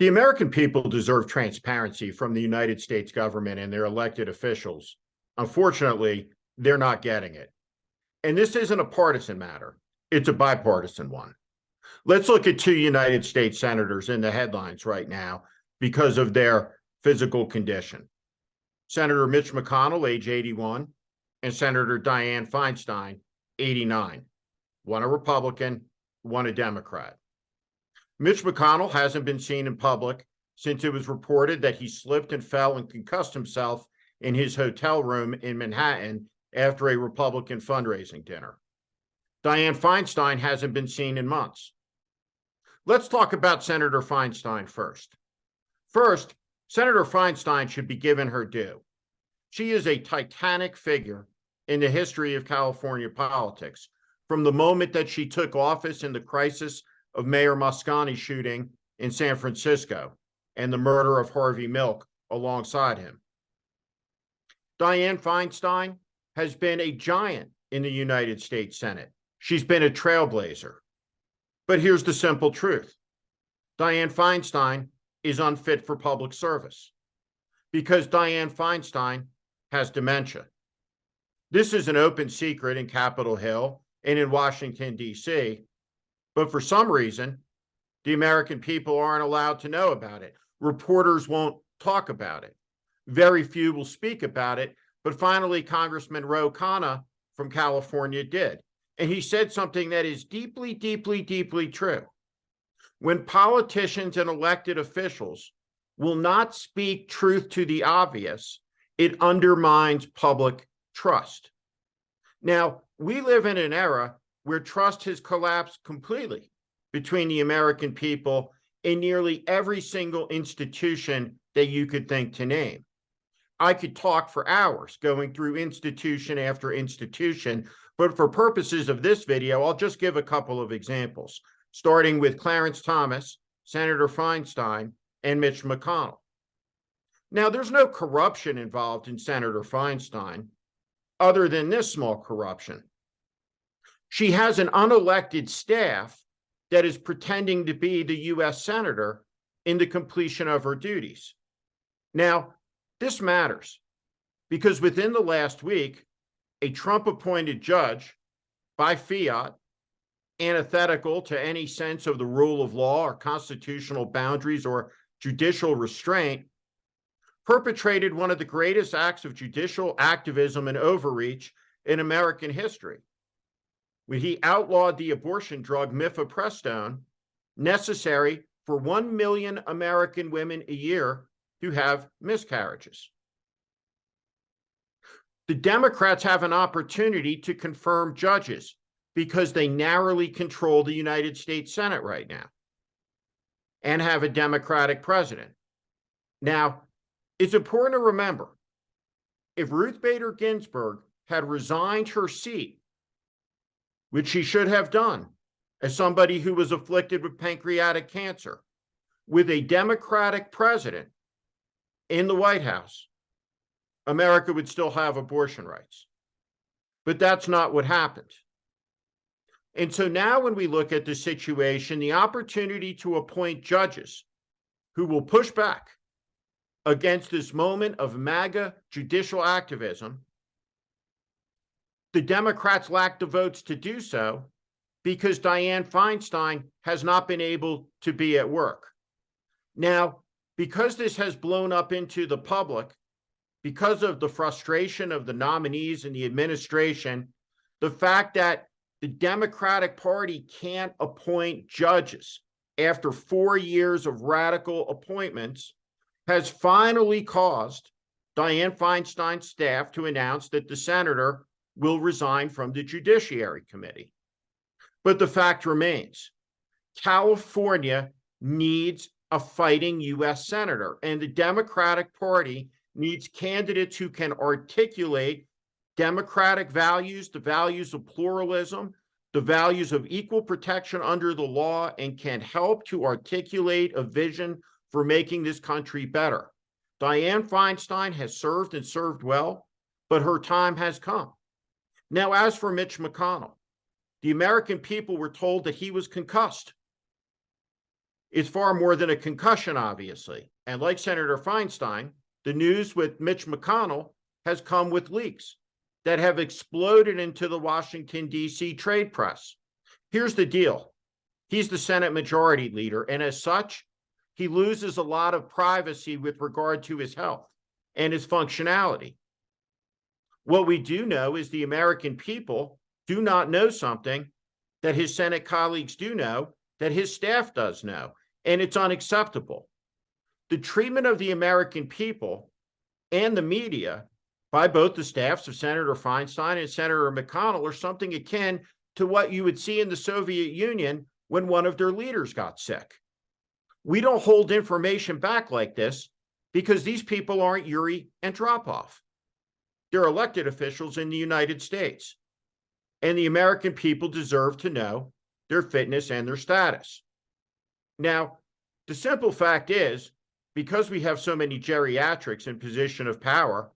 The American people deserve transparency from the United States government and their elected officials. Unfortunately, they're not getting it. And this isn't a partisan matter. It's a bipartisan one. Let's look at two United States senators in the headlines right now because of their physical condition. Senator Mitch McConnell, age 81, and Senator Dianne Feinstein, 89. One a Republican, one a Democrat. Mitch McConnell hasn't been seen in public since it was reported that he slipped and fell and concussed himself in his hotel room in Manhattan after a Republican fundraising dinner. Dianne Feinstein hasn't been seen in months. Let's talk about Senator Feinstein first. First, Senator Feinstein should be given her due. She is a titanic figure in the history of California politics, from the moment that she took office in the crisis of Mayor Mosconi's shooting in San Francisco and the murder of Harvey Milk alongside him. Dianne Feinstein has been a giant in the United States Senate. She's been a trailblazer. But here's the simple truth. Dianne Feinstein is unfit for public service because Dianne Feinstein has dementia. This is an open secret in Capitol Hill and in Washington, D.C., but for some reason, the American people aren't allowed to know about it. Reporters won't talk about it. Very few will speak about it, but finally, Congressman Ro Khanna from California did. And he said something that is deeply, deeply, deeply true. When politicians and elected officials will not speak truth to the obvious, it undermines public trust. Now, we live in an era where trust has collapsed completely between the American people in nearly every single institution that you could think to name. I could talk for hours going through institution after institution, but for purposes of this video, I'll just give a couple of examples, starting with Clarence Thomas, Senator Feinstein, and Mitch McConnell. Now, there's no corruption involved in Senator Feinstein other than this small corruption. She has an unelected staff that is pretending to be the U.S. senator in the completion of her duties. Now, this matters because within the last week, a Trump-appointed judge by fiat, antithetical to any sense of the rule of law or constitutional boundaries or judicial restraint, perpetrated one of the greatest acts of judicial activism and overreach in American history, when he outlawed the abortion drug mifepristone, necessary for 1 million American women a year who have miscarriages. The Democrats have an opportunity to confirm judges because they narrowly control the United States Senate right now and have a Democratic president. Now, it's important to remember, if Ruth Bader Ginsburg had resigned her seat, which she should have done as somebody who was afflicted with pancreatic cancer, with a Democratic president in the White House, America would still have abortion rights. But that's not what happened. And so now when we look at the situation, the opportunity to appoint judges who will push back against this moment of MAGA judicial activism, the Democrats lack the votes to do so because Dianne Feinstein has not been able to be at work. Now, because this has blown up into the public, because of the frustration of the nominees and the administration, the fact that the Democratic Party can't appoint judges after 4 years of radical appointments has finally caused Dianne Feinstein's staff to announce that the senator will resign from the Judiciary Committee. But the fact remains, California needs a fighting U.S. senator, and the Democratic Party needs candidates who can articulate democratic values, the values of pluralism, the values of equal protection under the law, and can help to articulate a vision for making this country better. Dianne Feinstein has served and served well, but her time has come. Now, as for Mitch McConnell, the American people were told that he was concussed. is far more than a concussion, obviously. And like Senator Feinstein, the news with Mitch McConnell has come with leaks that have exploded into the Washington, D.C. trade press. Here's the deal. He's the Senate Majority Leader, and as such, he loses a lot of privacy with regard to his health and his functionality. What we do know is the American people do not know something that his Senate colleagues do know, that his staff does know, and it's unacceptable. The treatment of the American people and the media by both the staffs of Senator Feinstein and Senator McConnell are something akin to what you would see in the Soviet Union when one of their leaders got sick. We don't hold information back like this because these people aren't Yuri Andropov. They're elected officials in the United States, and the American people deserve to know their fitness and their status. Now, the simple fact is, because we have so many geriatrics in position of power,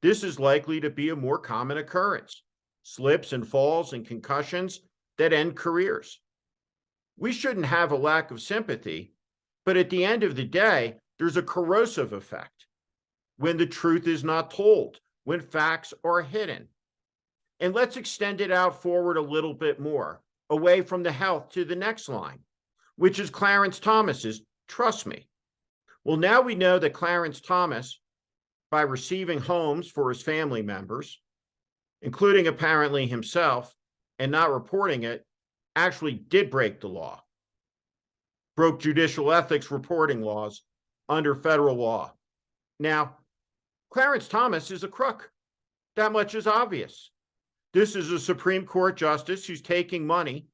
this is likely to be a more common occurrence. Slips and falls and concussions that end careers. We shouldn't have a lack of sympathy, but at the end of the day, there's a corrosive effect when the truth is not told, when facts are hidden. And let's extend it out forward a little bit more, away from the health to the next line, which is Clarence Thomas's "Trust Me." Well, now we know that Clarence Thomas, by receiving homes for his family members, including apparently himself, and not reporting it, actually did break the law, broke judicial ethics reporting laws under federal law. Now, Clarence Thomas is a crook. That much is obvious. This is a Supreme Court justice who's taking money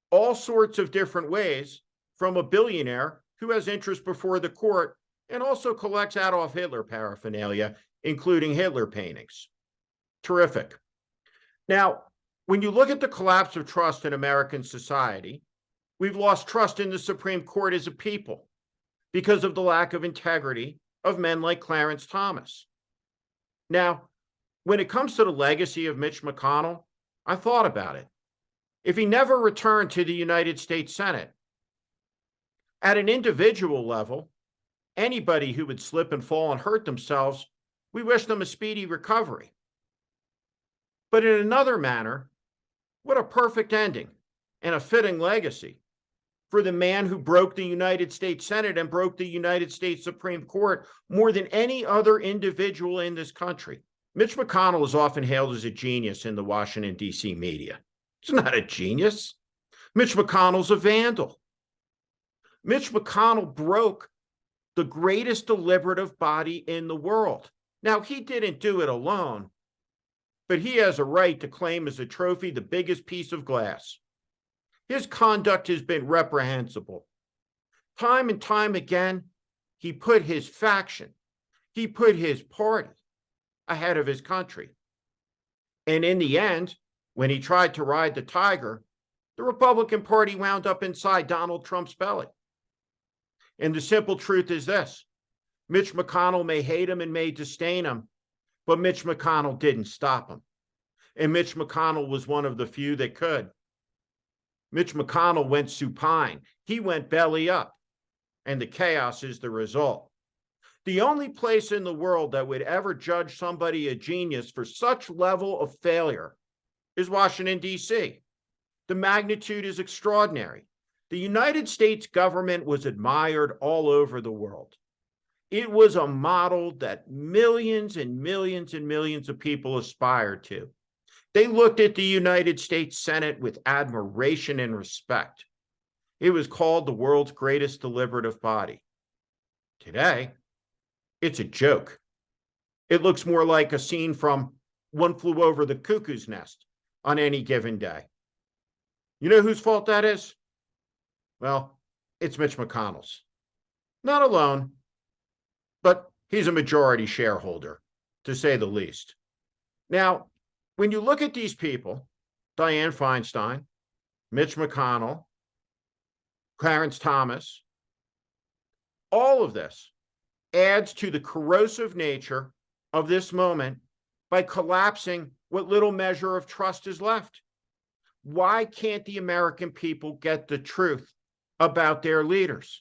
all sorts of different ways from a billionaire who has interest before the court and also collects Adolf Hitler paraphernalia, including Hitler paintings. Terrific. Now, when you look at the collapse of trust in American society, we've lost trust in the Supreme Court as a people because of the lack of integrity of men like Clarence Thomas. Now, when it comes to the legacy of Mitch McConnell, I thought about it. If he never returned to the United States Senate, at an individual level, anybody who would slip and fall and hurt themselves, we wish them a speedy recovery. But in another manner, what a perfect ending and a fitting legacy for the man who broke the United States Senate and broke the United States Supreme Court more than any other individual in this country. Mitch McConnell is often hailed as a genius in the Washington, D.C. media. He's not a genius. Mitch McConnell's a vandal. Mitch McConnell broke the greatest deliberative body in the world. Now, he didn't do it alone, but he has a right to claim as a trophy the biggest piece of glass. His conduct has been reprehensible. Time and time again, he put his faction, he put his party ahead of his country. And in the end, when he tried to ride the tiger, the Republican Party wound up inside Donald Trump's belly. And the simple truth is this: Mitch McConnell may hate him and may disdain him, but Mitch McConnell didn't stop him. And Mitch McConnell was one of the few that could. Mitch McConnell went supine. He went belly up, and the chaos is the result. The only place in the world that would ever judge somebody a genius for such level of failure is Washington, D.C. The magnitude is extraordinary. The United States government was admired all over the world. It was a model that millions and millions and millions of people aspired to. They looked at the United States Senate with admiration and respect. It was called the world's greatest deliberative body. Today, it's a joke. It looks more like a scene from One Flew Over the Cuckoo's Nest on any given day. You know whose fault that is? Well, it's Mitch McConnell's. Not alone, but he's a majority shareholder, to say the least. Now, when you look at these people, Dianne Feinstein, Mitch McConnell, Clarence Thomas, all of this adds to the corrosive nature of this moment by collapsing what little measure of trust is left. Why can't the American people get the truth about their leaders.